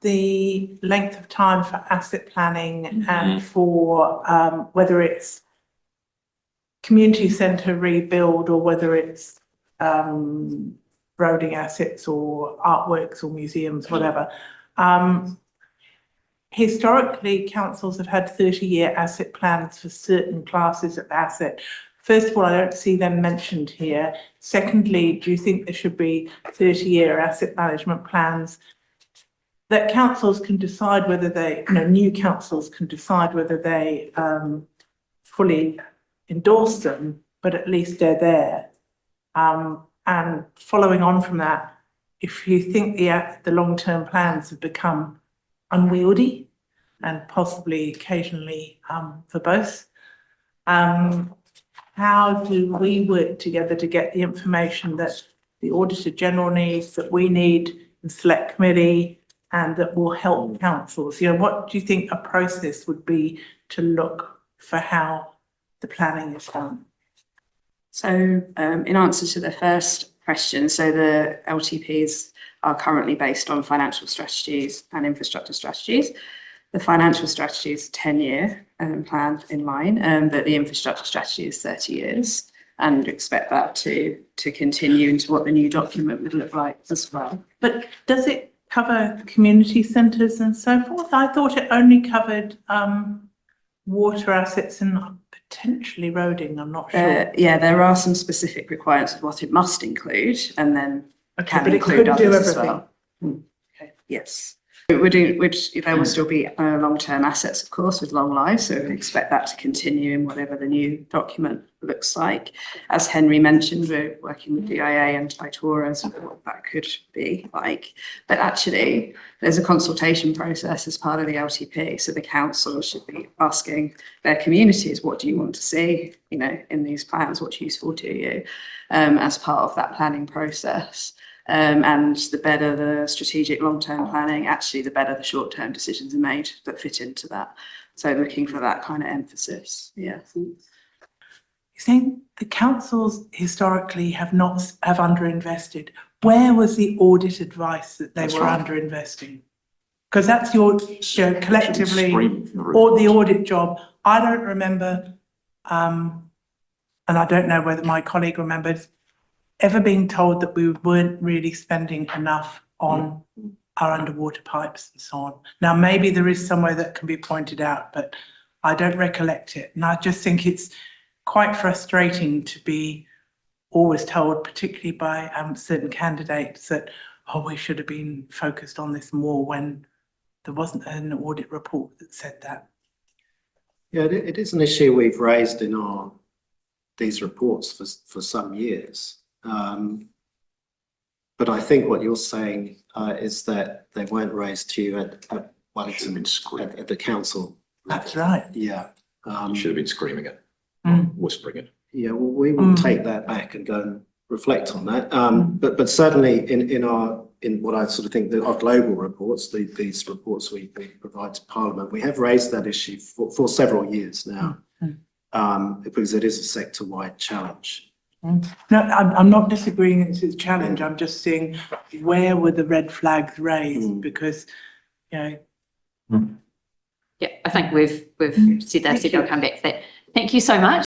the length of time for asset planning and for whether it's community centre rebuild or whether it's roading assets or artworks or museums, whatever. Historically, councils have had 30-year asset plans for certain classes of asset. First of all, I don't see them mentioned here. Secondly, do you think there should be 30-year asset management plans that councils can decide whether they, new councils can decide whether they fully endorse them, but at least they're there. And following on from that, if you think the long-term plans have become unwieldy and possibly occasionally verbose, how do we work together to get the information that the Auditor General needs, that we need in Select Committee, and that will help councils? What do you think a process would be to look for how the planning is done? So in answer to the first question, so the LTPs are currently based on financial strategies and infrastructure strategies. The financial strategy is a 10-year plan in line, but the infrastructure strategy is 30 years, and expect that to continue into what the new document would look like as well. But does it cover community centres and so forth? I thought it only covered water assets and potentially roading. I'm not sure. Yeah, there are some specific requirements of what it must include, and then can but include it could do others as everything. well. Okay. Yes. There will still be long-term assets, of course, with long lives, so we expect that to continue in whatever the new document looks like. As Henry mentioned, we're working with DIA and Itora as to what that could be like. But actually, there's a consultation process as part of the LTP, so the council should be asking their communities, what do you want to see, in these plans, what's useful to you, as part of that planning process. And the better the strategic long-term planning, actually, the better the short-term decisions are made that fit into that. So looking for that kind of emphasis. Yeah. You think the councils historically have underinvested? Where was the audit advice that they were underinvesting? Because that's your collectively or the audit job. I don't remember, and I don't know whether my colleague remembers, ever being told that we weren't really spending enough on our underwater pipes and so on. Now, maybe there is somewhere that can be pointed out, but I don't recollect it. And I just think it's quite frustrating to be always told, particularly by certain candidates, that, we should have been focused on this more, when there wasn't an audit report that said that. Yeah, it is an issue we've raised in these reports for some years. But I think what you're saying is that they weren't raised to you at WhangāreiTim at the council. That's right. Yeah. You should have been screaming it, whispering it. Yeah, well, we will take that back and go and reflect on that. But certainly in what I sort of think our global reports, these reports we provide to Parliament, we have raised that issue for several years now, because it is a sector-wide challenge. No, I'm not disagreeing it's a challenge. I'm just seeing where were the red flags raised, because, Yeah, I think we've said that, so I'll come back to that. Thank you so much.